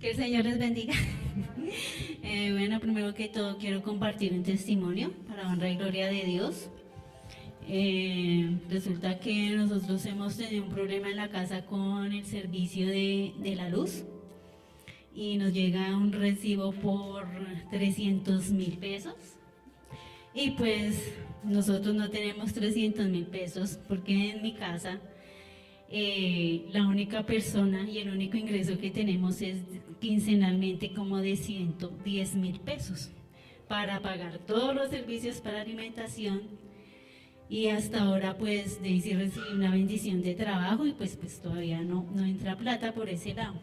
Que el Señor les bendiga. Bueno, primero que todo quiero compartir un testimonio para honra y gloria de Dios. Resulta que nosotros hemos tenido un problema en la casa con el servicio de la luz y nos llega un recibo por 300.000 pesos y pues nosotros no tenemos 300.000 pesos porque en mi casa la única persona y el único ingreso que tenemos es quincenalmente como de 110.000 pesos para pagar todos los servicios para alimentación. Y hasta ahora pues Daisy recibe una bendición de trabajo y pues todavía no entra plata por ese lado.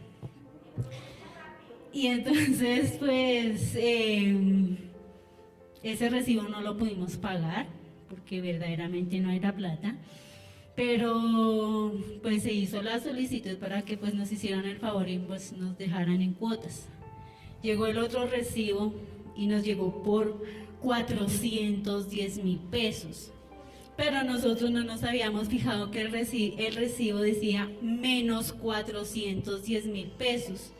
Y entonces pues ese recibo no lo pudimos pagar porque verdaderamente no era plata. Pero pues se hizo la solicitud para que pues nos hicieran el favor y pues nos dejaran en cuotas. Llegó el otro recibo y nos llegó por 410.000 pesos. Pero nosotros no nos habíamos fijado que el recibo decía menos 410.000 pesos.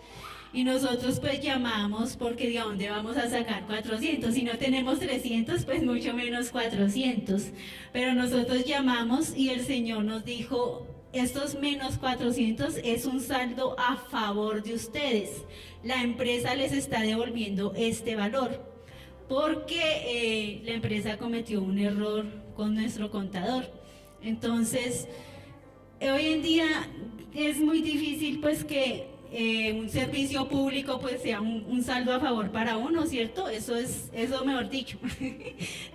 Y nosotros pues llamamos porque de dónde vamos a sacar 400, si no tenemos 300 pues mucho menos 400, pero nosotros llamamos y el Señor nos dijo, estos menos 400 es un saldo a favor de ustedes, la empresa les está devolviendo este valor, porque la empresa cometió un error con nuestro contador. Entonces, hoy en día es muy difícil pues que un servicio público pues sea un saldo a favor para uno, ¿cierto? Eso mejor dicho,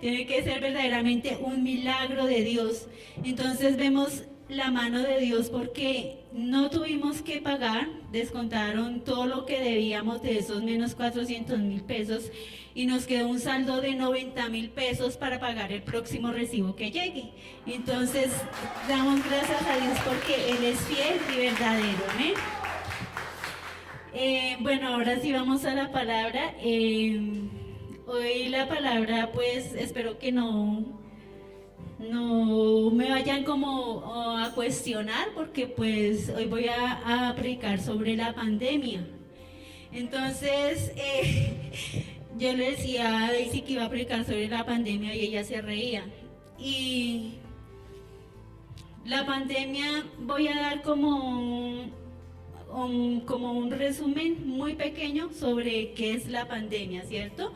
tiene que ser verdaderamente un milagro de Dios. Entonces vemos la mano de Dios porque no tuvimos que pagar, descontaron todo lo que debíamos de esos menos 400.000 pesos y nos quedó un saldo de 90.000 pesos para pagar el próximo recibo que llegue. Entonces damos gracias a Dios porque Él es fiel y verdadero, ¿amén? Bueno, ahora sí vamos a la palabra. Hoy la palabra, pues espero que no me vayan como a cuestionar, porque pues hoy voy a predicar sobre la pandemia. Entonces, yo le decía a Daisy que iba a predicar sobre la pandemia y ella se reía. Y la pandemia voy a dar como un resumen muy pequeño sobre qué es la pandemia, ¿cierto?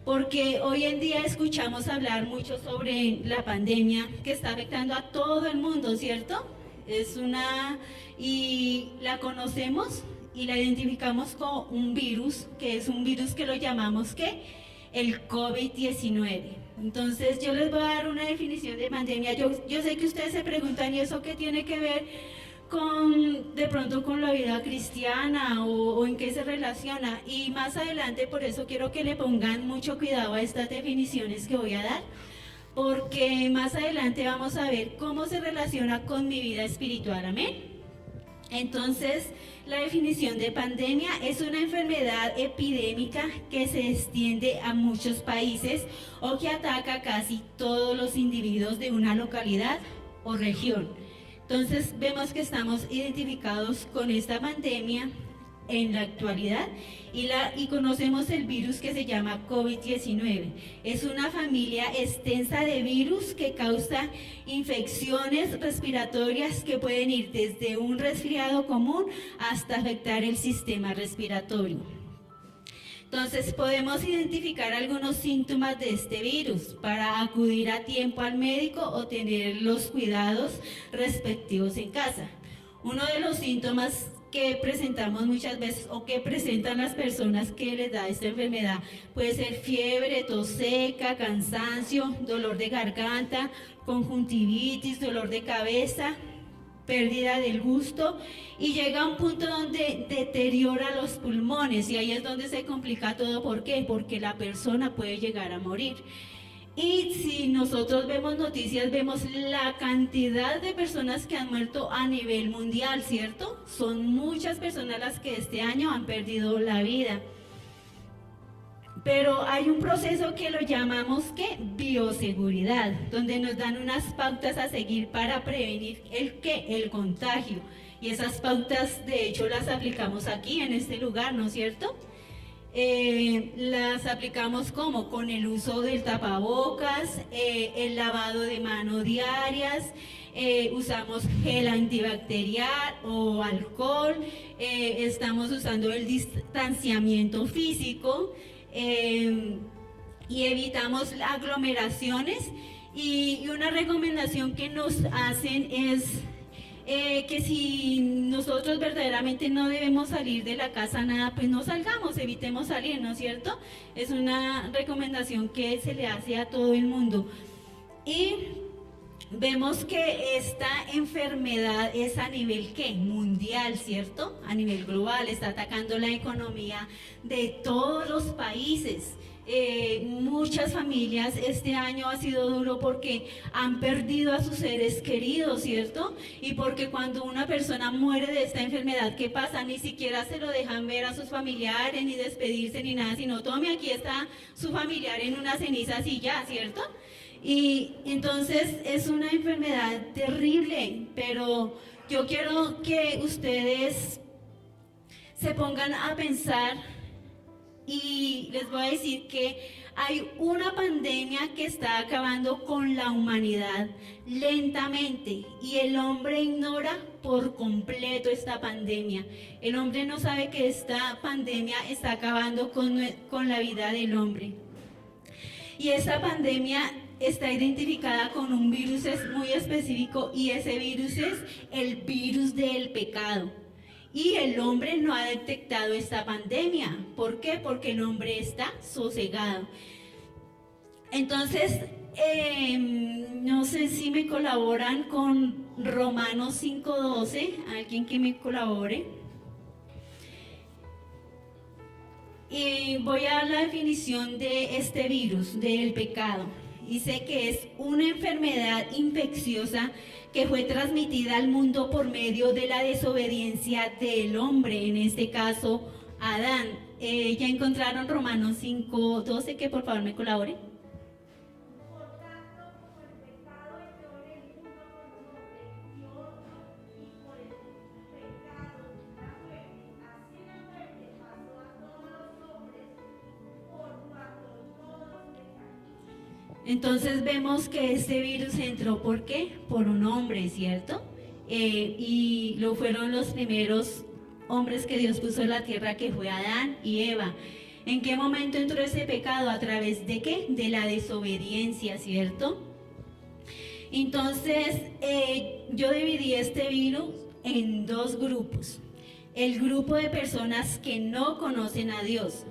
Porque hoy en día escuchamos hablar mucho sobre la pandemia que está afectando a todo el mundo, ¿cierto? Y la conocemos y la identificamos con un virus, que es un virus que lo llamamos, ¿qué? El COVID-19. Entonces yo les voy a dar una definición de pandemia. Yo sé que ustedes se preguntan, ¿y eso qué tiene que ver de pronto con la vida cristiana o en qué se relaciona? Y más adelante, por eso quiero que le pongan mucho cuidado a estas definiciones que voy a dar, porque más adelante vamos a ver cómo se relaciona con mi vida espiritual, amén. Entonces, la definición de pandemia es una enfermedad epidémica que se extiende a muchos países o que ataca a casi todos los individuos de una localidad o región. Entonces vemos que estamos identificados con esta pandemia en la actualidad y conocemos el virus que se llama COVID-19. Es una familia extensa de virus que causa infecciones respiratorias que pueden ir desde un resfriado común hasta afectar el sistema respiratorio. Entonces podemos identificar algunos síntomas de este virus para acudir a tiempo al médico o tener los cuidados respectivos en casa. Uno de los síntomas que presentamos muchas veces o que presentan las personas que les da esta enfermedad puede ser fiebre, tos seca, cansancio, dolor de garganta, conjuntivitis, dolor de cabeza, pérdida del gusto y llega a un punto donde deteriora los pulmones y ahí es donde se complica todo. ¿Por qué? Porque la persona puede llegar a morir. Y si nosotros vemos noticias, vemos la cantidad de personas que han muerto a nivel mundial, ¿cierto? Son muchas personas las que este año han perdido la vida. Pero hay un proceso que lo llamamos ¿qué? Bioseguridad, donde nos dan unas pautas a seguir para prevenir el contagio. y esas pautas de hecho las aplicamos aquí en este lugar, ¿no es cierto? Las aplicamos como con el uso del tapabocas, el lavado de manos diarias, usamos gel antibacterial o alcohol, estamos usando el distanciamiento físico y evitamos aglomeraciones. Y una recomendación que nos hacen es que si nosotros verdaderamente no debemos salir de la casa nada, pues no salgamos, evitemos salir, ¿no es cierto? Es una recomendación que se le hace a todo el mundo. Y vemos que esta enfermedad es a nivel ¿qué? Mundial, ¿cierto? A nivel global, está atacando la economía de todos los países. Muchas familias este año ha sido duro porque han perdido a sus seres queridos, ¿cierto? Y porque cuando una persona muere de esta enfermedad, ¿qué pasa? Ni siquiera se lo dejan ver a sus familiares, ni despedirse, ni nada, sino tome, aquí está su familiar en unas cenizas y ya, ¿cierto? Y entonces es una enfermedad terrible, pero yo quiero que ustedes se pongan a pensar. Y les voy a decir que hay una pandemia que está acabando con la humanidad lentamente y el hombre ignora por completo esta pandemia. El hombre no sabe que esta pandemia está acabando con la vida del hombre. Y esta pandemia está identificada con un virus muy específico y ese virus es el virus del pecado. Y el hombre no ha detectado esta pandemia. ¿Por qué? Porque el hombre está sosegado. Entonces, no sé si me colaboran con Romanos 5:12, alguien que me colabore. Y voy a dar la definición de este virus, del pecado. Dice que es una enfermedad infecciosa que fue transmitida al mundo por medio de la desobediencia del hombre, en este caso Adán. Ya encontraron Romanos 5:12, que por favor me colabore. Entonces vemos que este virus entró, ¿por qué? Por un hombre, ¿cierto? Y lo fueron los primeros hombres que Dios puso en la tierra, que fue Adán y Eva. ¿En qué momento entró ese pecado? ¿A través de qué? De la desobediencia, ¿cierto? Entonces, yo dividí este virus en dos grupos. El grupo de personas que no conocen a Dios.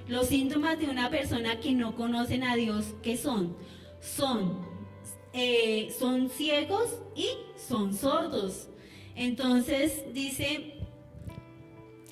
Los síntomas de una persona que no conocen a Dios, ¿qué son? Son ciegos y son sordos. Entonces dice,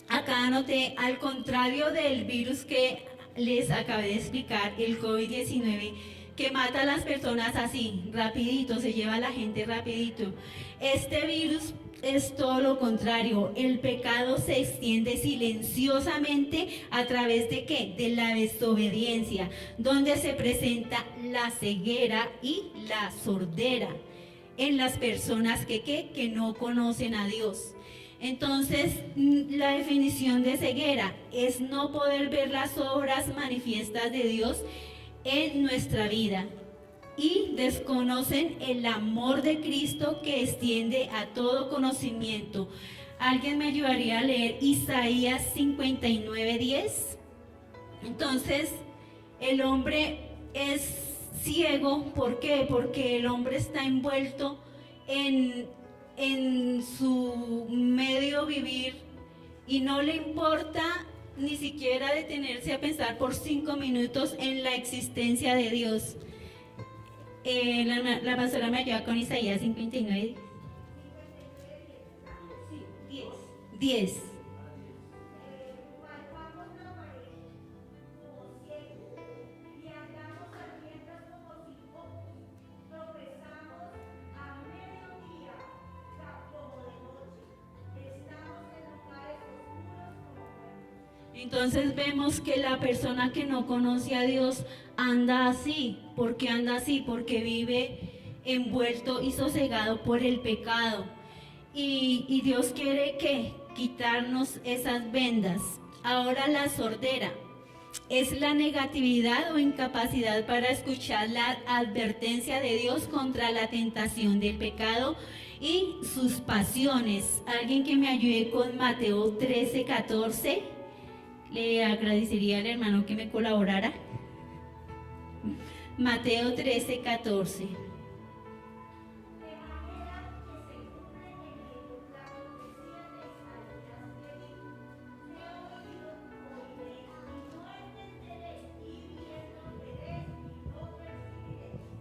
acá anoté, al contrario del virus que les acabé de explicar, el COVID-19, que mata a las personas así, rapidito, se lleva a la gente rapidito. Este virus es todo lo contrario. El pecado se extiende silenciosamente a través de ¿qué? De la desobediencia, donde se presenta la ceguera y la sordera en las personas que no conocen a Dios. Entonces, la definición de ceguera es no poder ver las obras manifiestas de Dios en nuestra vida. Y desconocen el amor de Cristo que extiende a todo conocimiento. ¿Alguien me ayudaría a leer Isaías 59:10? Entonces, el hombre es ciego. ¿Por qué? Porque el hombre está envuelto en su medio vivir y no le importa ni siquiera detenerse a pensar por 5 minutos en la existencia de Dios. La pastora me ayuda con Isaías 59. Sí, 10. Entonces vemos que la persona que no conoce a Dios anda así. ¿Por qué anda así? Porque vive envuelto y sosegado por el pecado. y Dios quiere que quitarnos esas vendas. Ahora la sordera es la negatividad o incapacidad para escuchar la advertencia de Dios contra la tentación del pecado y sus pasiones. Alguien que me ayude con Mateo 13:14. Le agradecería al hermano que me colaborara. Mateo 13:14.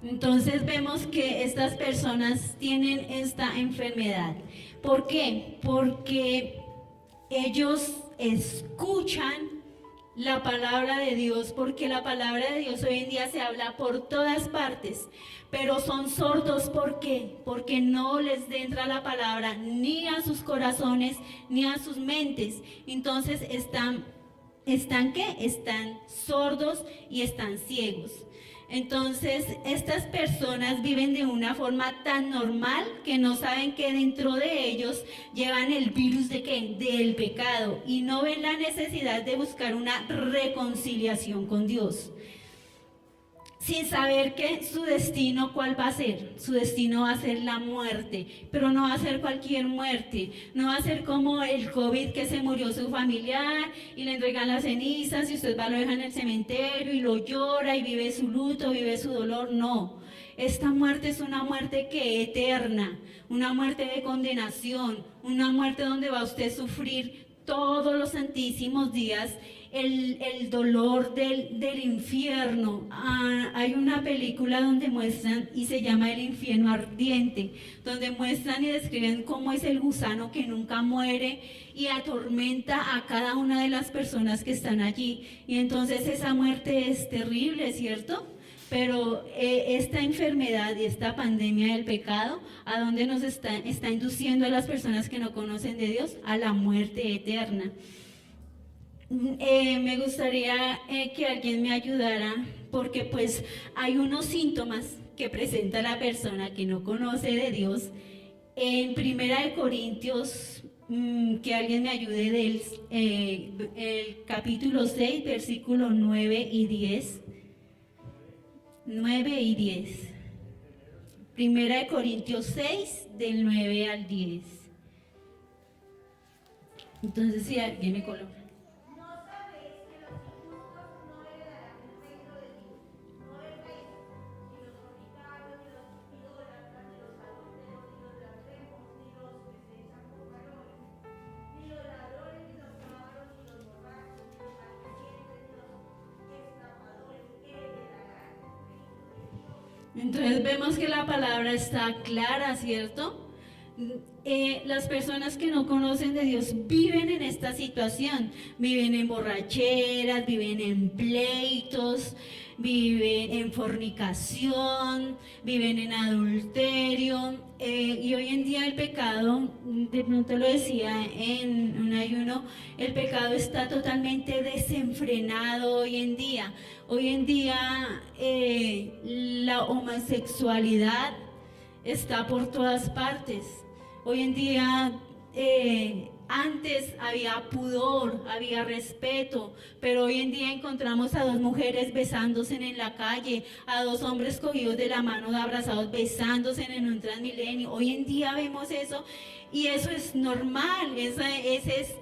Entonces vemos que estas personas tienen esta enfermedad. ¿Por qué? Porque ellos escuchan la palabra de Dios, porque la palabra de Dios hoy en día se habla por todas partes, pero son sordos. ¿Por qué? Porque no les entra la palabra ni a sus corazones ni a sus mentes. Entonces ¿están qué? Están sordos y están ciegos. Entonces, estas personas viven de una forma tan normal que no saben que dentro de ellos llevan el virus ¿de qué? Del pecado, y no ven la necesidad de buscar una reconciliación con Dios. Sin saber que su destino, ¿cuál va a ser? Su destino va a ser la muerte, pero no va a ser cualquier muerte. No va a ser como el COVID, que se murió su familiar y le entregan las cenizas y usted va, lo deja en el cementerio y lo llora y vive su luto, vive su dolor. No, esta muerte es una muerte que es eterna, una muerte de condenación, una muerte donde va usted a sufrir todos los santísimos días el dolor del infierno. Hay una película donde muestran, y se llama El infierno ardiente, donde muestran y describen cómo es el gusano que nunca muere y atormenta a cada una de las personas que están allí. Y entonces esa muerte es terrible, ¿cierto? Pero esta enfermedad y esta pandemia del pecado, ¿a dónde nos está induciendo a las personas que no conocen de Dios? A la muerte eterna. Me gustaría que alguien me ayudara, porque pues hay unos síntomas que presenta la persona que no conoce de Dios. En 1 Corintios, que alguien me ayude del el capítulo 6, versículos 9 y 10. 9 y 10. 1 Corintios 6, del 9 al 10. Entonces, si alguien me coloca. Entonces vemos que la palabra está clara, ¿cierto? Las personas que no conocen de Dios viven en esta situación, viven en borracheras, viven en pleitos, viven en fornicación, viven en adulterio, y hoy en día el pecado, de pronto lo decía en un ayuno, el pecado está totalmente desenfrenado hoy en día. Hoy en día la homosexualidad está por todas partes. Hoy en día, antes había pudor, había respeto, pero hoy en día encontramos a dos mujeres besándose en la calle, a dos hombres cogidos de la mano, abrazados, besándose en un Transmilenio. Hoy en día vemos eso, y eso es normal. Esa es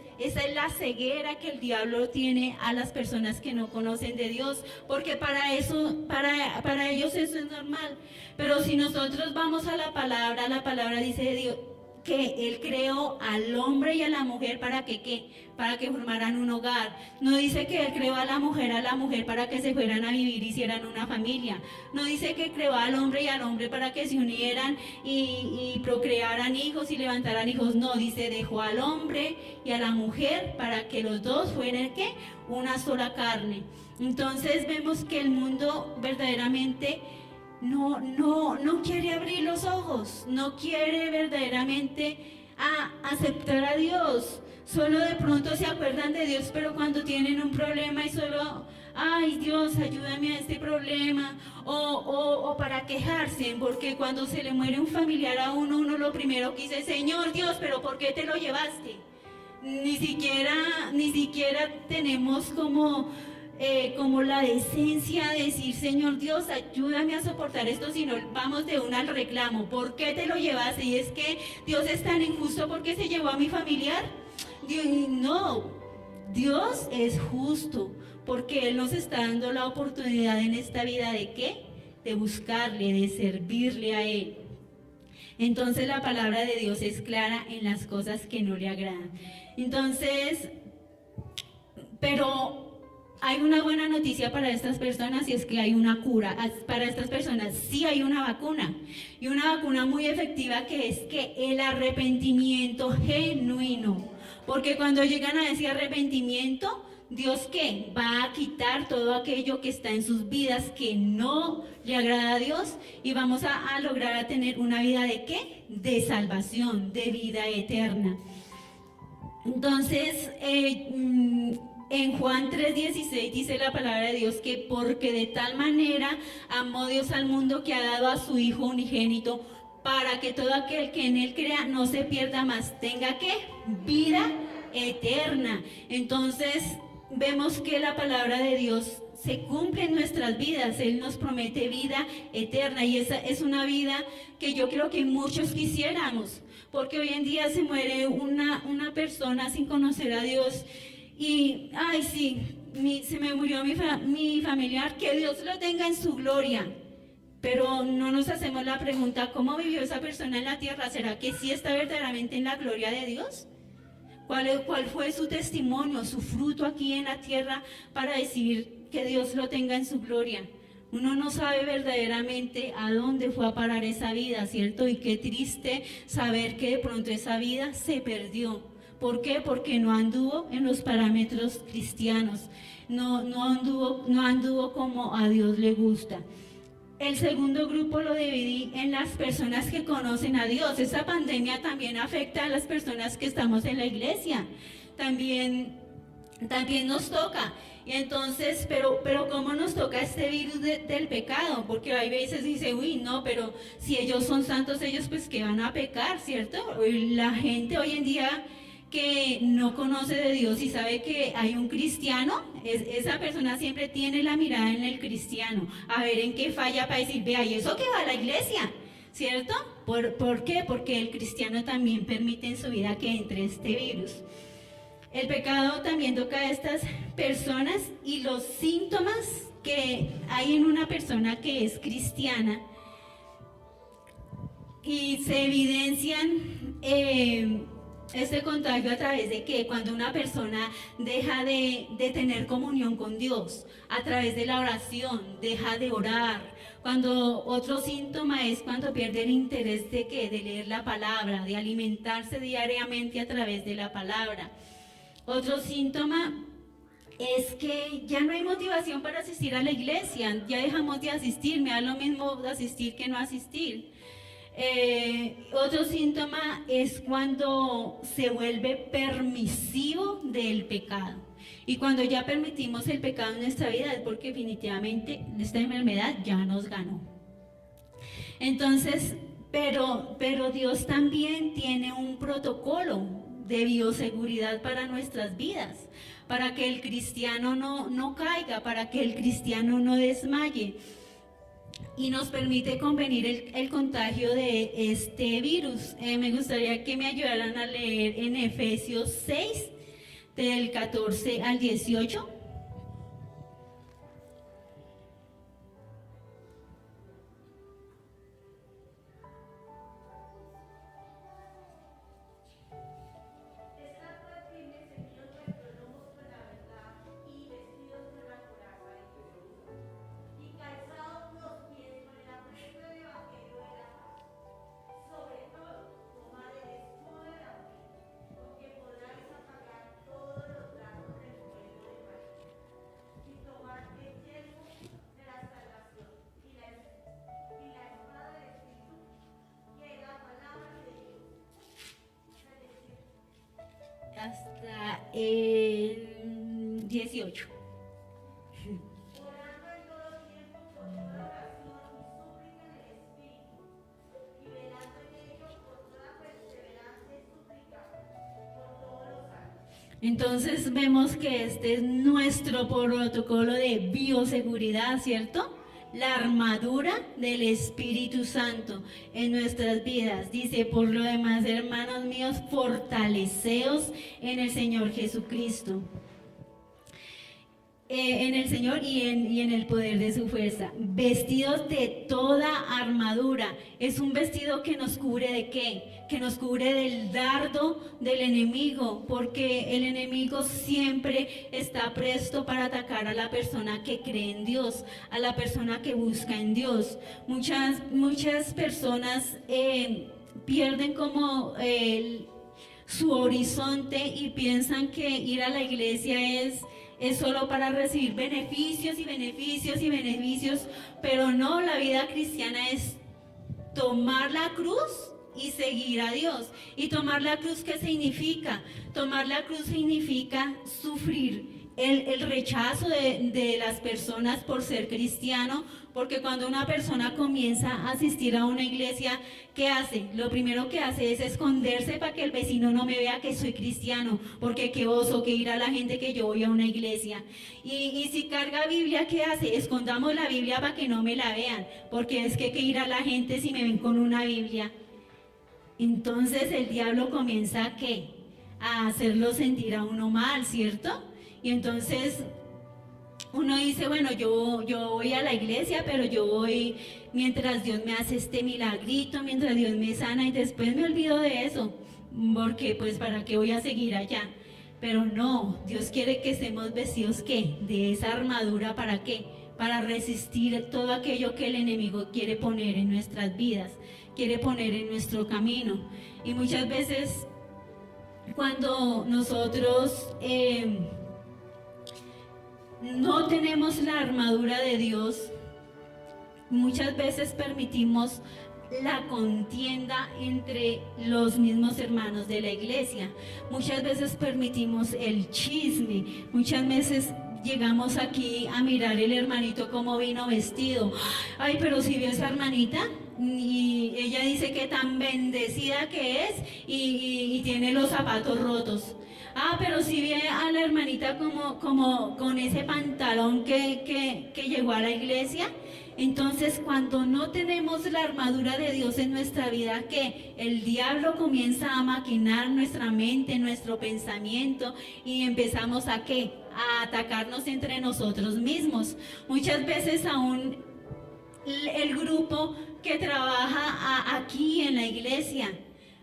la ceguera que el diablo tiene a las personas que no conocen de Dios, porque para ellos eso es normal. Pero si nosotros vamos a la palabra dice de Dios que Él creó al hombre y a la mujer para que formaran un hogar. No dice que Él creó a la mujer para que se fueran a vivir y hicieran una familia. No dice que creó al hombre y al hombre para que se unieran y procrearan hijos y levantaran hijos. No, dice dejó al hombre y a la mujer para que los dos fueran ¿qué? Una sola carne. Entonces vemos que el mundo verdaderamente no quiere abrir los ojos, no quiere verdaderamente aceptar a Dios. Solo de pronto se acuerdan de Dios, pero cuando tienen un problema y solo ay Dios, ayúdame a este problema, o para quejarse, porque cuando se le muere un familiar a uno, uno lo primero que dice, Señor Dios, pero ¿por qué te lo llevaste? Ni siquiera tenemos como la decencia de decir, Señor Dios, ayúdame a soportar esto, sino vamos de una al reclamo. ¿Por qué te lo llevaste? Y es que Dios es tan injusto porque se llevó a mi familiar. No, Dios es justo porque Él nos está dando la oportunidad en esta vida de ¿qué? De buscarle, de servirle a Él. Entonces la palabra de Dios es clara en las cosas que no le agradan. Entonces, pero hay una buena noticia para estas personas y es que hay una cura. Para estas personas sí hay una vacuna. Y una vacuna muy efectiva que es que el arrepentimiento genuino. Porque cuando llegan a ese arrepentimiento, Dios ¿qué? Va a quitar todo aquello que está en sus vidas que no le agrada a Dios y vamos a lograr a tener una vida de ¿qué? De salvación, de vida eterna. Entonces, en Juan 3:16 dice la palabra de Dios que porque de tal manera amó Dios al mundo que ha dado a su Hijo unigénito para que todo aquel que en Él crea no se pierda más, tenga ¿qué? Vida eterna. Entonces vemos que la palabra de Dios se cumple en nuestras vidas. Él nos promete vida eterna y esa es una vida que yo creo que muchos quisiéramos, porque hoy en día se muere una persona sin conocer a Dios y, ay sí, se me murió mi familiar, que Dios lo tenga en su gloria. Pero no nos hacemos la pregunta, ¿cómo vivió esa persona en la tierra? ¿Será que sí está verdaderamente en la gloria de Dios? ¿Cuál fue su testimonio, su fruto aquí en la tierra para decir que Dios lo tenga en su gloria? Uno no sabe verdaderamente a dónde fue a parar esa vida, ¿cierto? Y qué triste saber que de pronto esa vida se perdió. ¿Por qué? Porque no anduvo en los parámetros cristianos, no anduvo como a Dios le gusta. El segundo grupo lo dividí en las personas que conocen a Dios. Esta pandemia también afecta a las personas que estamos en la iglesia. También nos toca. Y entonces, pero ¿cómo nos toca este virus del pecado? Porque hay veces dice, uy, no, pero si ellos son santos, ellos pues que van a pecar, ¿cierto? La gente hoy en día que no conoce de Dios y sabe que hay un cristiano, esa persona siempre tiene la mirada en el cristiano, a ver en qué falla para decir, vea, ¿y eso que va a la iglesia? ¿Cierto? ¿Por qué? Porque el cristiano también permite en su vida que entre este virus. El pecado también toca a estas personas y los síntomas que hay en una persona que es cristiana y se evidencian este contagio a través de que cuando una persona deja de tener comunión con Dios, a través de la oración, deja de orar. Cuando otro síntoma es cuando pierde el interés de ¿qué? De leer la palabra, de alimentarse diariamente a través de la palabra. Otro síntoma es que ya no hay motivación para asistir a la iglesia, ya dejamos de asistir, me da lo mismo de asistir que no asistir. Otro síntoma es cuando se vuelve permisivo del pecado. Y cuando ya permitimos el pecado en nuestra vida es porque definitivamente esta enfermedad ya nos ganó. Entonces, pero Dios también tiene un protocolo de bioseguridad para nuestras vidas, para que el cristiano no caiga, para que el cristiano no desmaye. Y nos permite convenir el contagio de este virus. Me gustaría que me ayudaran a leer en Efesios 6, del 14 al 18. Hasta el 18. Entonces vemos que este es nuestro protocolo de bioseguridad, ¿cierto? La armadura del Espíritu Santo en nuestras vidas. Dice, por lo demás, hermanos míos, fortaleceos en el Señor Jesucristo. En el Señor y en el poder de su fuerza, vestidos de toda armadura. Es un vestido que nos cubre ¿de qué? Que nos cubre del dardo del enemigo, porque el enemigo siempre está presto para atacar a la persona que cree en Dios, a la persona que busca en Dios. Muchas personas pierden como su horizonte y piensan que ir a la iglesia es solo para recibir beneficios y beneficios y beneficios, pero no, la vida cristiana es tomar la cruz y seguir a Dios. ¿Y tomar la cruz qué significa? Tomar la cruz significa sufrir el rechazo de las personas por ser cristiano, porque cuando una persona comienza a asistir a una iglesia, ¿qué hace? Lo primero que hace es esconderse para que el vecino no me vea que soy cristiano, porque qué oso que ir a la gente que yo voy a una iglesia. Y si carga Biblia, ¿qué hace? Escondamos la Biblia para que no me la vean, porque es que ir a la gente si me ven con una Biblia. Entonces el diablo comienza ¿a qué? A hacerlo sentir a uno mal, ¿cierto? Y entonces uno dice, bueno, yo voy a la iglesia, pero yo voy mientras Dios me hace este milagrito, mientras Dios me sana, y después me olvido de eso, porque pues para qué voy a seguir allá. Pero no, Dios quiere que estemos vestidos ¿qué? De esa armadura, ¿para qué? Para resistir todo aquello que el enemigo quiere poner en nuestras vidas, quiere poner en nuestro camino. Y muchas veces cuando nosotros no tenemos la armadura de Dios, muchas veces permitimos la contienda entre los mismos hermanos de la iglesia. Muchas veces permitimos el chisme. Muchas veces llegamos aquí a mirar el hermanito cómo vino vestido. Ay, pero si vio esa hermanita y ella dice que tan bendecida que es y tiene los zapatos rotos. Ah, pero si ve a la hermanita como con ese pantalón que llegó a la iglesia. Entonces, cuando no tenemos la armadura de Dios en nuestra vida, que el diablo comienza a maquinar nuestra mente, nuestro pensamiento, y empezamos a ¿qué? A atacarnos entre nosotros mismos. Muchas veces aún el grupo que trabaja aquí en la iglesia,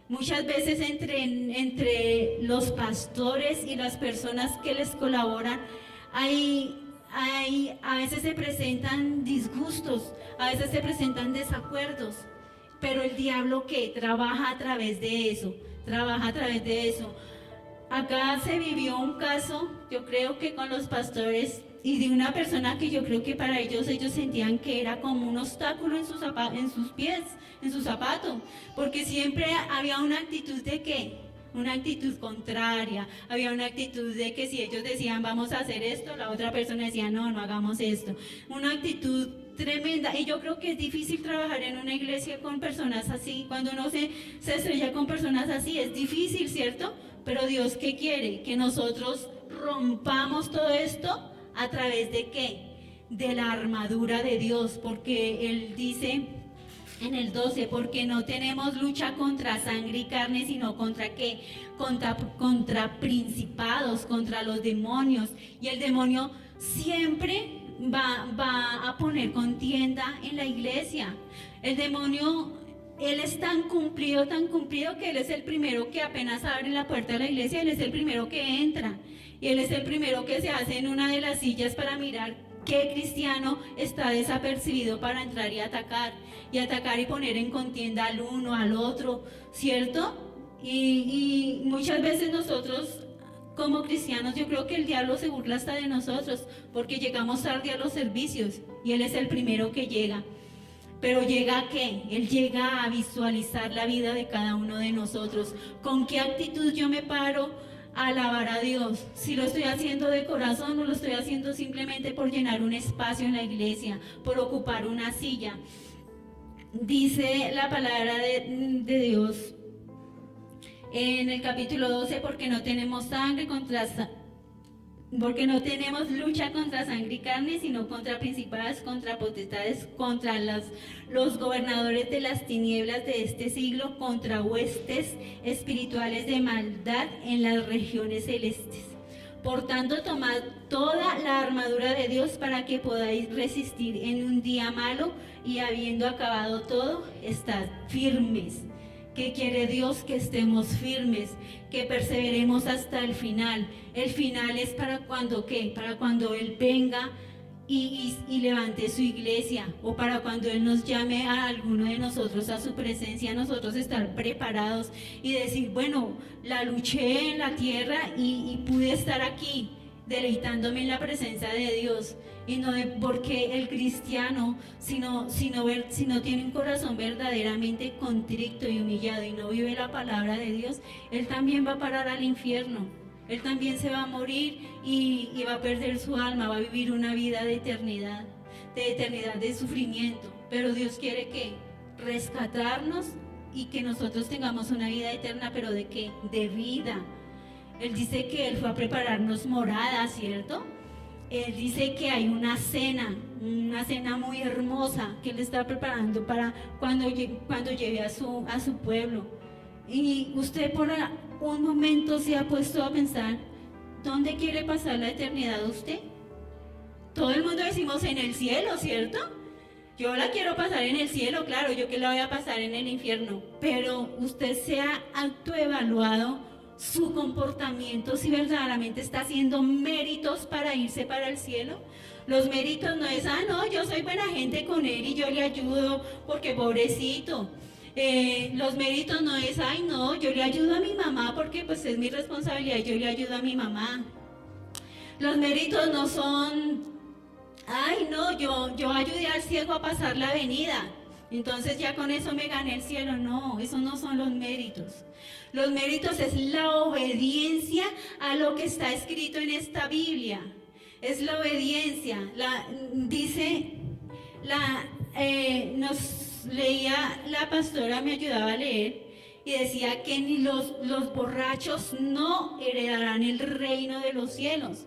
muchas veces entre los pastores y las personas que les colaboran, a veces se presentan disgustos, a veces se presentan desacuerdos, pero el diablo ¿qué? Trabaja a través de eso, Acá se vivió un caso, yo creo que con los pastores, y de una persona que yo creo que para ellos sentían que era como un obstáculo en sus pies, en su zapato, porque siempre había una actitud de ¿qué? Una actitud contraria, había una actitud de que si ellos decían vamos a hacer esto, la otra persona decía no hagamos esto, una actitud tremenda. Y yo creo que es difícil trabajar en una iglesia con personas así. Cuando uno se estrella con personas así es difícil, ¿cierto? Pero Dios ¿qué quiere? Que nosotros rompamos todo esto a través de ¿qué? De la armadura de Dios, porque Él dice en el 12, porque no tenemos lucha contra sangre y carne, sino contra ¿qué? Contra principados, contra los demonios. Y el demonio siempre va a poner contienda en la iglesia. El demonio, él es tan cumplido que él es el primero que apenas abre la puerta de la iglesia, él es el primero que entra. Y él es el primero que se hace en una de las sillas para mirar qué cristiano está desapercibido para entrar y atacar y poner en contienda al uno, al otro, ¿cierto? Y muchas veces nosotros como cristianos, yo creo que el diablo se burla hasta de nosotros, porque llegamos tarde a los servicios y él es el primero que llega. Pero ¿llega a qué? Él llega a visualizar la vida de cada uno de nosotros. ¿Con qué actitud yo me paro a alabar a Dios? Si lo estoy haciendo de corazón o lo estoy haciendo simplemente por llenar un espacio en la iglesia, por ocupar una silla. Dice la palabra de Dios En el capítulo 12, porque no tenemos lucha contra sangre y carne, sino contra principados, contra potestades, contra los gobernadores de las tinieblas de este siglo, contra huestes espirituales de maldad en las regiones celestes. Por tanto, tomad toda la armadura de Dios para que podáis resistir en un día malo, y habiendo acabado todo, estad firmes. ¿Qué quiere Dios? Que estemos firmes, que perseveremos hasta el final. El final es para cuando, ¿qué? Para cuando Él venga y levante su iglesia, o para cuando Él nos llame a alguno de nosotros a su presencia, nosotros estar preparados y decir, bueno, la luché en la tierra y pude estar aquí deleitándome en la presencia de Dios. Y no porque el cristiano, si no tiene un corazón verdaderamente contrito y humillado y no vive la palabra de Dios, él también va a parar al infierno. Él también se va a morir y va a perder su alma, va a vivir una vida de eternidad de sufrimiento. Pero Dios quiere que rescatarnos y que nosotros tengamos una vida eterna, pero ¿de qué? De vida. Él dice que Él fue a prepararnos morada, ¿cierto? Él dice que hay una cena muy hermosa que Él está preparando para cuando lleve a su pueblo. Y usted por un momento se ha puesto a pensar, ¿dónde quiere pasar la eternidad usted? Todo el mundo decimos en el cielo, ¿cierto? Yo la quiero pasar en el cielo, claro, yo que la voy a pasar en el infierno. Pero usted se ha autoevaluado su comportamiento, si verdaderamente está haciendo méritos para irse para el cielo. Los méritos no es, no, yo soy buena gente con él y yo le ayudo porque pobrecito. Los méritos no es, no, yo le ayudo a mi mamá porque pues es mi responsabilidad, yo le ayudo a mi mamá. Los méritos no son, no, yo ayudé al ciego a pasar la avenida, entonces ya con eso me gané el cielo. No, esos no son los méritos. Los méritos es la obediencia a lo que está escrito en esta Biblia. Es la obediencia. Nos leía la pastora, me ayudaba a leer, y decía que ni los borrachos no heredarán el reino de los cielos.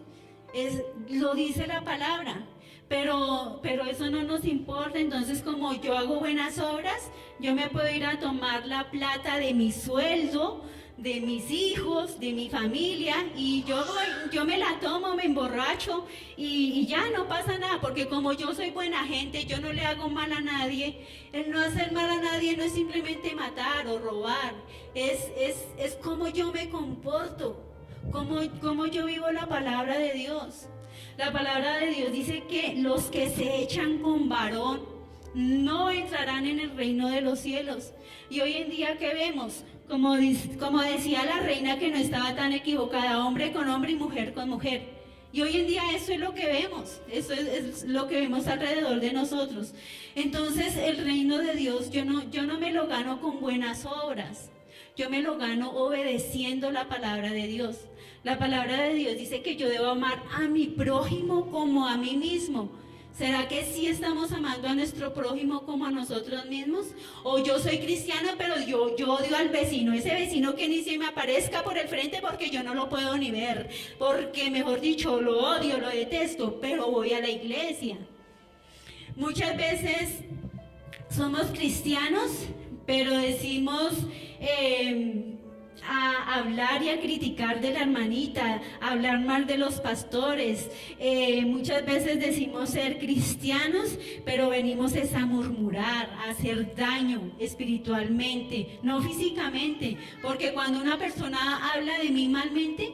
Lo dice la palabra. Pero eso no nos importa. Entonces, como yo hago buenas obras, yo me puedo ir a tomar la plata de mi sueldo, de mis hijos, de mi familia, y yo me la tomo, me emborracho y ya no pasa nada, porque como yo soy buena gente, yo no le hago mal a nadie. El no hacer mal a nadie no es simplemente matar o robar, es como yo me comporto, como yo vivo la palabra de Dios. La palabra de Dios dice que los que se echan con varón no entrarán en el reino de los cielos. Y hoy en día, ¿qué vemos? Como decía la reina, que no estaba tan equivocada, hombre con hombre y mujer con mujer. Y hoy en día eso es lo que vemos, eso es lo que vemos alrededor de nosotros. Entonces el reino de Dios yo no me lo gano con buenas obras, yo me lo gano obedeciendo la palabra de Dios. La palabra de Dios dice que yo debo amar a mi prójimo como a mí mismo. ¿Será que sí estamos amando a nuestro prójimo como a nosotros mismos? O yo soy cristiana, pero yo odio al vecino, ese vecino que ni se me aparezca por el frente porque yo no lo puedo ni ver, porque mejor dicho, lo odio, lo detesto, pero voy a la iglesia. Muchas veces somos cristianos, pero decimos a hablar y a criticar de la hermanita, a hablar mal de los pastores. Muchas veces decimos ser cristianos, pero venimos es a murmurar, a hacer daño espiritualmente, no físicamente, porque cuando una persona habla de mí malmente,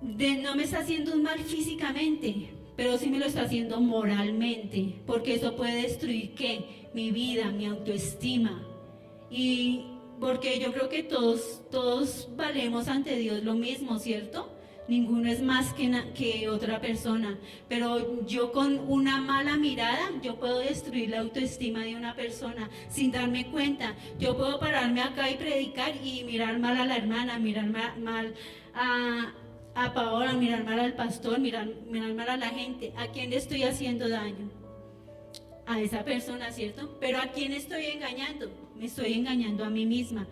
no me está haciendo un mal físicamente, pero sí me lo está haciendo moralmente, porque eso puede destruir ¿qué? Mi vida, mi autoestima. Y porque yo creo que todos valemos ante Dios lo mismo, ¿cierto? Ninguno es más que otra persona, pero yo con una mala mirada, yo puedo destruir la autoestima de una persona sin darme cuenta. Yo puedo pararme acá y predicar y mirar mal a la hermana, mirar mal a Paola, mirar mal al pastor, mirar mal a la gente. ¿A quién le estoy haciendo daño? A esa persona, ¿cierto? Pero ¿a quién estoy engañando? Me estoy engañando a mí misma.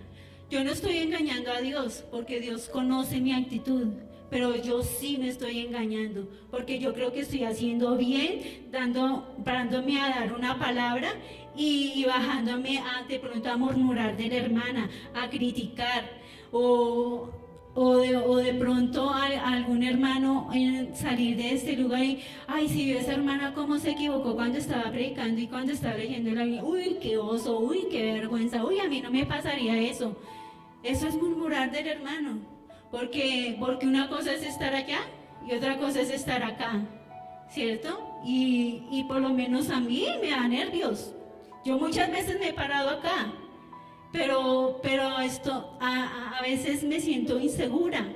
Yo no estoy engañando a Dios, porque Dios conoce mi actitud, pero yo sí me estoy engañando, porque yo creo que estoy haciendo bien, parándome a dar una palabra y bajándome de pronto a murmurar de la hermana, a criticar, o de pronto a algún hermano salir de este lugar y, ay, si vio esa hermana cómo se equivocó cuando estaba predicando y cuando estaba leyendo la Biblia, uy, qué oso, uy, qué vergüenza, uy, a mí no me pasaría eso. Eso es murmurar del hermano, porque una cosa es estar allá y otra cosa es estar acá, ¿cierto? Y por lo menos a mí me da nervios. Yo muchas veces me he parado acá, pero esto a veces me siento insegura.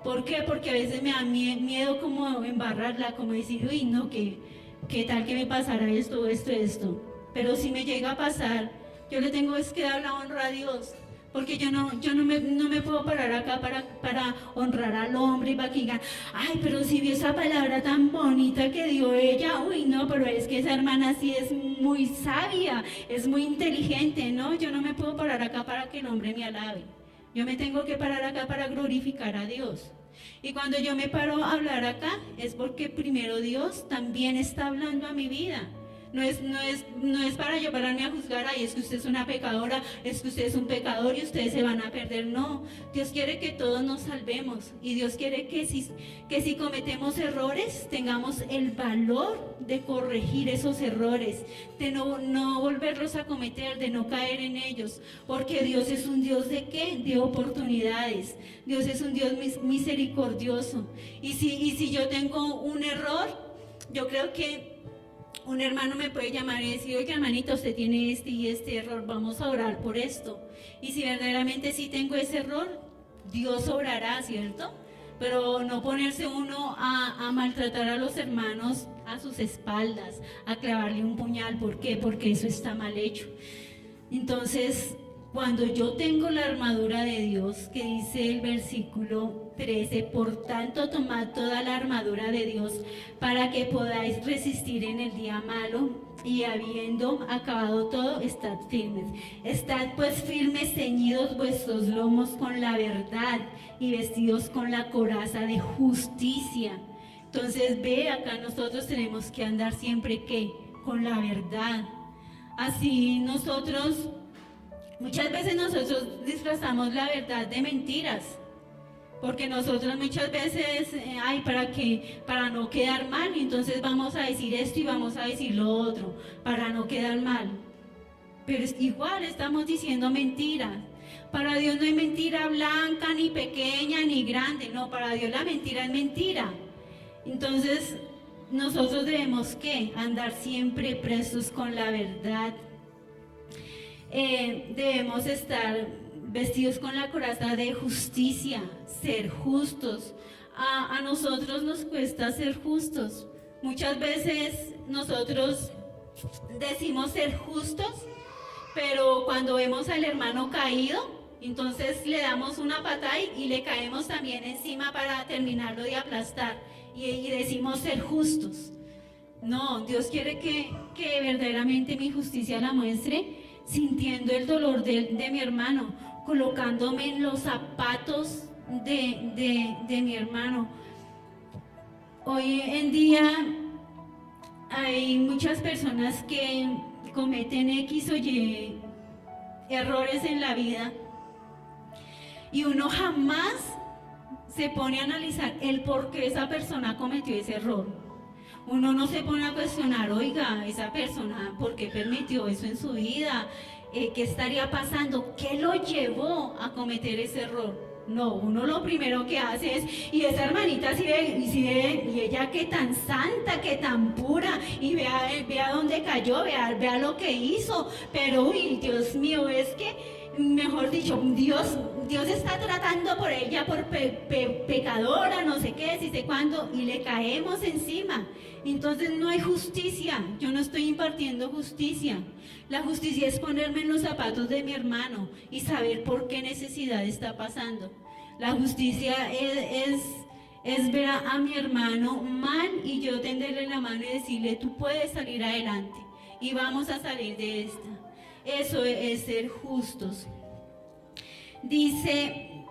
¿Por qué? Porque a veces me da miedo como embarrarla, como decir, uy, no, ¿qué tal que me pasara esto, esto? Pero si me llega a pasar, yo le tengo que dar la honra a Dios. Porque yo no me puedo parar acá para honrar al hombre y para que digan, ay, pero si vio esa palabra tan bonita que dio ella, uy, no, pero es que esa hermana sí es muy sabia, es muy inteligente, ¿no? Yo no me puedo parar acá para que el hombre me alabe. Yo me tengo que parar acá para glorificar a Dios. Y cuando yo me paro a hablar acá, es porque primero Dios también está hablando a mi vida. No es para yo pararme a juzgar, ay, es que usted es una pecadora, es que usted es un pecador y ustedes se van a perder. No, Dios quiere que todos nos salvemos y Dios quiere que si cometemos errores, tengamos el valor de corregir esos errores, de no volverlos a cometer, de no caer en ellos, porque Dios es un Dios ¿de qué? De oportunidades. Dios es un Dios misericordioso. Y si yo tengo un error, yo creo que un hermano me puede llamar y decir, oye, hermanita, usted tiene este y este error, vamos a orar por esto. Y si verdaderamente sí tengo ese error, Dios obrará, ¿cierto? Pero no ponerse uno a maltratar a los hermanos a sus espaldas, a clavarle un puñal. ¿Por qué? Porque eso está mal hecho. Entonces, cuando yo tengo la armadura de Dios, que dice el versículo 13, por tanto tomad toda la armadura de Dios para que podáis resistir en el día malo y habiendo acabado todo, estad firmes. Estad pues firmes, ceñidos vuestros lomos con la verdad y vestidos con la coraza de justicia. Entonces ve, acá nosotros tenemos que andar siempre ¿qué? Con la verdad. Así muchas veces nosotros disfrazamos la verdad de mentiras, porque nosotros muchas veces, para no quedar mal, entonces vamos a decir esto y vamos a decir lo otro, para no quedar mal. Pero igual estamos diciendo mentiras. Para Dios no hay mentira blanca, ni pequeña, ni grande. No, para Dios la mentira es mentira. Entonces, nosotros debemos ¿qué? Andar siempre prestos con la verdad. Debemos estar vestidos con la coraza de justicia, ser justos. A nosotros nos cuesta ser justos. Muchas veces nosotros decimos ser justos, pero cuando vemos al hermano caído, entonces le damos una patada y le caemos también encima para terminarlo de aplastar y decimos ser justos. No, Dios quiere que verdaderamente mi justicia la muestre sintiendo el dolor de mi hermano, colocándome en los zapatos de mi hermano. Hoy en día hay muchas personas que cometen X o Y errores en la vida y uno jamás se pone a analizar el por qué esa persona cometió ese error. Uno no se pone a cuestionar, oiga, esa persona, ¿por qué permitió eso en su vida? ¿Qué estaría pasando? ¿Qué lo llevó a cometer ese error? No, uno lo primero que hace es, y esa hermanita y ella que tan santa, que tan pura, y vea dónde cayó, vea lo que hizo, pero uy, Dios mío, es que, mejor dicho, Dios está tratando por ella, por pecadora, no sé qué, si sé cuándo, y le caemos encima. Entonces no hay justicia, yo no estoy impartiendo justicia. La justicia es ponerme en los zapatos de mi hermano y saber por qué necesidad está pasando. La justicia es ver a mi hermano mal y yo tenderle la mano y decirle, tú puedes salir adelante y vamos a salir de esta. Eso es ser justos. Dice: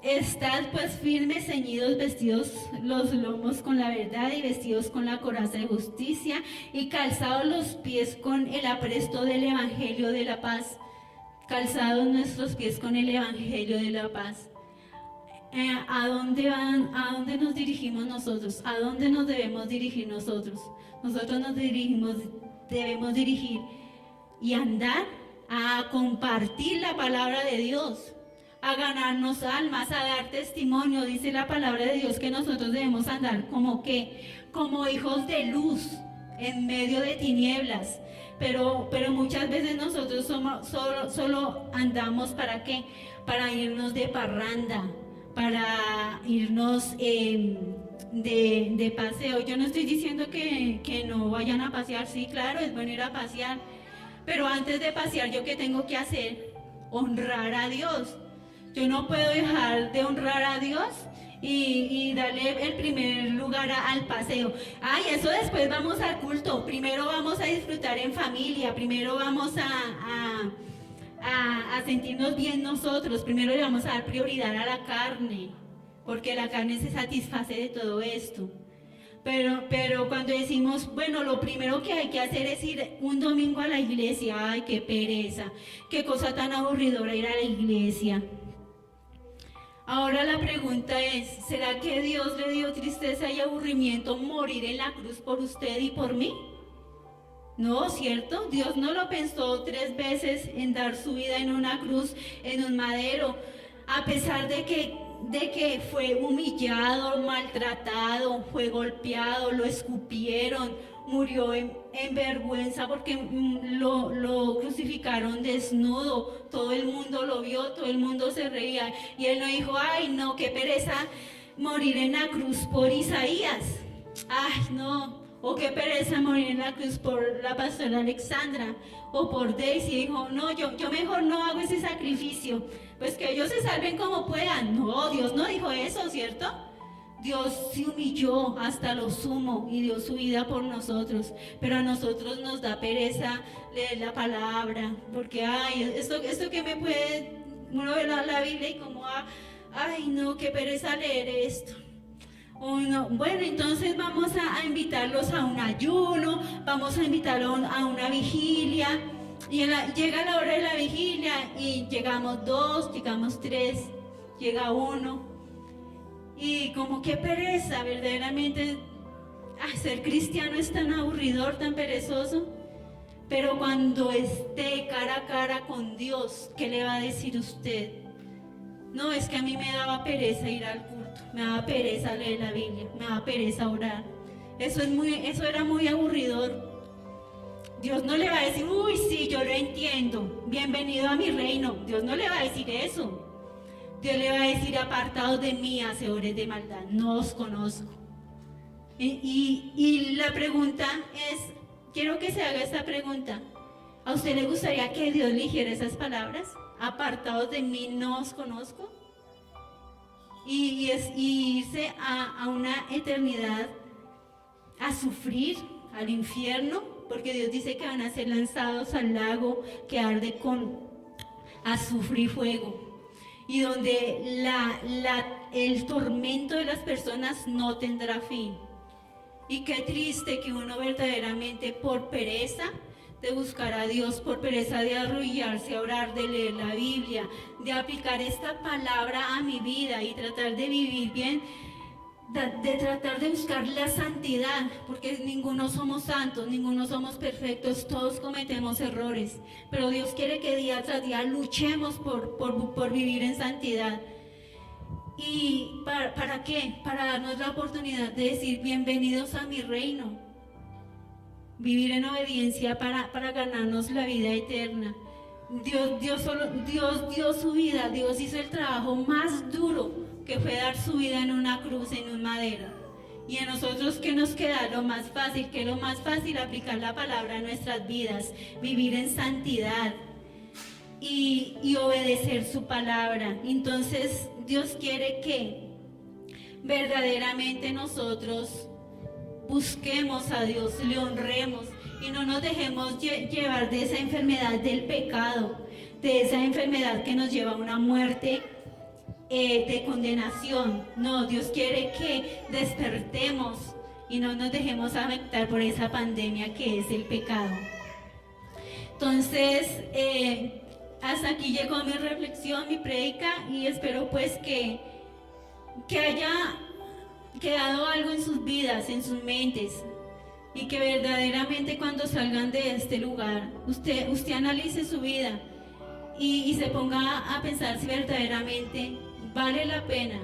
estad pues firmes, ceñidos, vestidos los lomos con la verdad y vestidos con la coraza de justicia y calzados los pies con el apresto del evangelio de la paz. Calzados nuestros pies con el evangelio de la paz. ¿A dónde van? ¿A dónde nos dirigimos nosotros? ¿A dónde nos debemos dirigir nosotros? Nosotros debemos dirigir y andar a compartir la palabra de Dios, a ganarnos almas, a dar testimonio. Dice la palabra de Dios que nosotros debemos andar como hijos de luz en medio de tinieblas. Pero muchas veces nosotros solo andamos ¿para qué? Para irnos de parranda, para irnos de paseo. Yo no estoy diciendo que no vayan a pasear, sí, claro, es bueno ir a pasear, pero antes de pasear, ¿yo qué tengo que hacer? Honrar a Dios. Yo no puedo dejar de honrar a Dios y darle el primer lugar al paseo. Ay, eso después vamos al culto. Primero vamos a disfrutar en familia. Primero vamos a sentirnos bien nosotros. Primero le vamos a dar prioridad a la carne, porque la carne se satisface de todo esto. Pero cuando decimos, bueno, lo primero que hay que hacer es ir un domingo a la iglesia. Ay, qué pereza, qué cosa tan aburridora ir a la iglesia. Ahora la pregunta es, ¿será que Dios le dio tristeza y aburrimiento morir en la cruz por usted y por mí? No, ¿cierto? Dios no lo pensó 3 veces en dar su vida en una cruz, en un madero, a pesar de que fue humillado, maltratado, fue golpeado, lo escupieron, murió en vergüenza porque lo crucificaron desnudo. Todo el mundo lo vio, todo el mundo se reía. Y él no dijo, ay no, qué pereza morir en la cruz por Isaías. Ay no, o qué pereza morir en la cruz por la pastora Alexandra o por Daisy. Dijo, no, yo mejor no hago ese sacrificio, pues que ellos se salven como puedan. No, Dios no dijo eso, ¿cierto? Dios se humilló hasta lo sumo y dio su vida por nosotros, pero a nosotros nos da pereza leer la palabra, porque ay, esto que me puede, uno ve la Biblia y como, ay no, qué pereza leer esto. No. Bueno, entonces vamos a invitarlos a un ayuno, vamos a invitarlos a una vigilia, y llega la hora de la vigilia y llegamos 2, llegamos 3, llega 1. Y como qué pereza, verdaderamente, ser cristiano es tan aburridor, tan perezoso. Pero cuando esté cara a cara con Dios, ¿qué le va a decir usted? No, es que a mí me daba pereza ir al culto, me daba pereza leer la Biblia, me daba pereza orar. Eso era muy aburridor. Dios no le va a decir, uy, sí, yo lo entiendo, bienvenido a mi reino. Dios no le va a decir eso. Dios le va a decir, apartados de mí, hacedores de maldad, no os conozco. Y la pregunta es, quiero que se haga esta pregunta. ¿A usted le gustaría que Dios le dijera esas palabras? Apartados de mí, no os conozco. Y irse a una eternidad, a sufrir, al infierno, porque Dios dice que van a ser lanzados al lago que arde con azufre y fuego, y donde el tormento de las personas no tendrá fin. Y qué triste que uno verdaderamente por pereza de buscar a Dios, por pereza de arrodillarse a orar, de leer la Biblia, de aplicar esta palabra a mi vida y tratar de vivir bien, de tratar de buscar la santidad, porque ninguno somos santos, ninguno somos perfectos, todos cometemos errores, pero Dios quiere que día tras día luchemos por vivir en santidad. ¿Y para qué? Para darnos la oportunidad de decir bienvenidos a mi reino, vivir en obediencia para ganarnos la vida eterna. Dios dio su vida, Dios hizo el trabajo más duro, que fue dar su vida en una cruz, en un madero. Y a nosotros, ¿qué nos queda? Lo más fácil, que lo más fácil, aplicar la palabra a nuestras vidas, vivir en santidad y obedecer su palabra. Entonces Dios quiere que verdaderamente nosotros busquemos a Dios, le honremos y no nos dejemos llevar de esa enfermedad del pecado, de esa enfermedad que nos lleva a una muerte de condenación. No, Dios quiere que despertemos y no nos dejemos afectar por esa pandemia que es el pecado. Entonces, hasta aquí llegó mi reflexión, mi prédica, y espero pues que haya quedado algo en sus vidas, en sus mentes, y que verdaderamente cuando salgan de este lugar, usted analice su vida y se ponga a pensar si verdaderamente vale la pena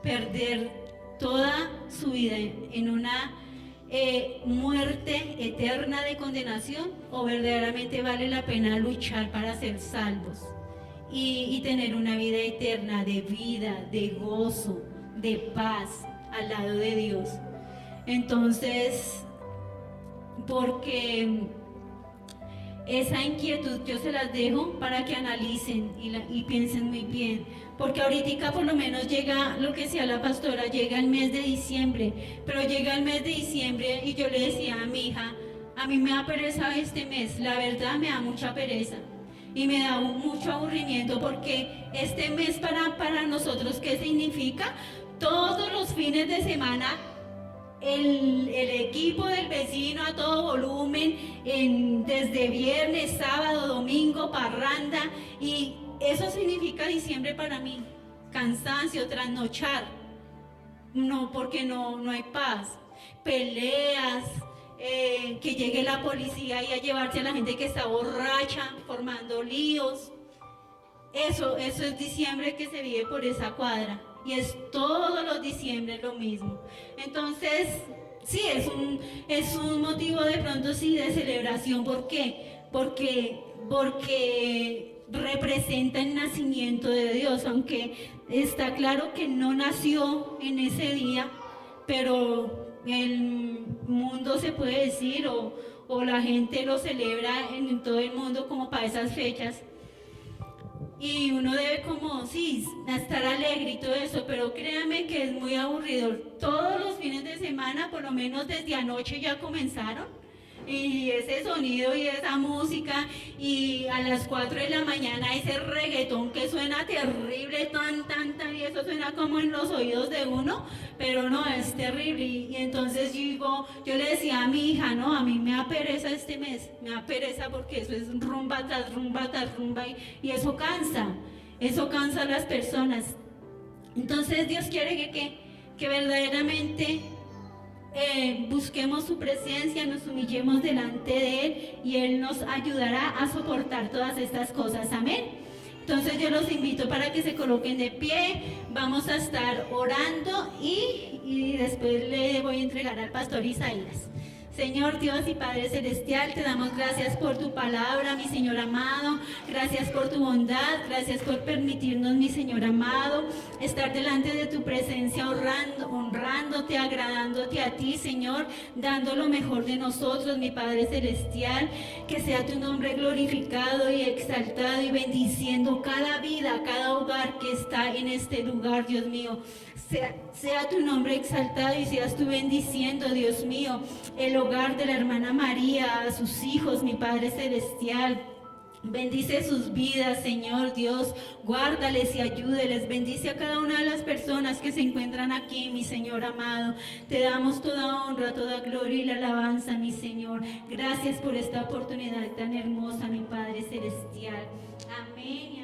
perder toda su vida en una muerte eterna de condenación, o verdaderamente vale la pena luchar para ser salvos y tener una vida eterna de vida, de gozo, de paz al lado de Dios. Entonces, porque esa inquietud yo se las dejo para que analicen y piensen muy bien, porque ahorita por lo menos llega, lo que decía la pastora, llega el mes de diciembre, pero llega el mes de diciembre y yo le decía a mi hija, a mí me da pereza este mes, la verdad me da mucha pereza y me da mucho aburrimiento, porque este mes para nosotros, ¿qué significa? Todos los fines de semana el equipo del vecino a todo volumen, desde viernes, sábado, domingo, parranda, y eso significa diciembre para mí, cansancio, trasnochar, no, porque no hay paz, peleas, que llegue la policía y a llevarse a la gente que está borracha, formando líos. Eso es diciembre que se vive por esa cuadra. Y es todos los diciembre lo mismo. Entonces, sí, es un motivo de pronto sí de celebración. ¿Por qué? Porque representa el nacimiento de Dios, aunque está claro que no nació en ese día, pero el mundo se puede decir, o la gente lo celebra en todo el mundo como para esas fechas. Y uno debe como, sí, estar alegre y todo eso, pero créanme que es muy aburrido. Todos los fines de semana, por lo menos desde anoche ya comenzaron, y ese sonido y esa música, y a las 4 de la mañana ese reggaetón que suena terrible, y eso suena como en los oídos de uno, pero no, es terrible. Y entonces yo le decía a mi hija, no, a mí me da pereza este mes, me da pereza porque eso es rumba tras rumba tras rumba, y eso cansa a las personas. Entonces Dios quiere que verdaderamente busquemos su presencia, nos humillemos delante de Él, y Él nos ayudará a soportar todas estas cosas. Amén. Entonces yo los invito para que se coloquen de pie, vamos a estar orando y después le voy a entregar al pastor Isaías. Señor Dios y Padre Celestial, te damos gracias por tu palabra, mi Señor amado, gracias por tu bondad, gracias por permitirnos, mi Señor amado, estar delante de tu presencia honrándote, agradándote a ti, Señor, dando lo mejor de nosotros, mi Padre Celestial, que sea tu nombre glorificado y exaltado, y bendiciendo cada vida, cada hogar que está en este lugar, Dios mío. Sea tu nombre exaltado y seas tú bendiciendo, Dios mío, el hogar de la hermana María, a sus hijos, mi Padre Celestial. Bendice sus vidas, Señor Dios, guárdales y ayúdeles, bendice a cada una de las personas que se encuentran aquí, mi Señor amado. Te damos toda honra, toda gloria y la alabanza, mi Señor. Gracias por esta oportunidad tan hermosa, mi Padre Celestial. Amén.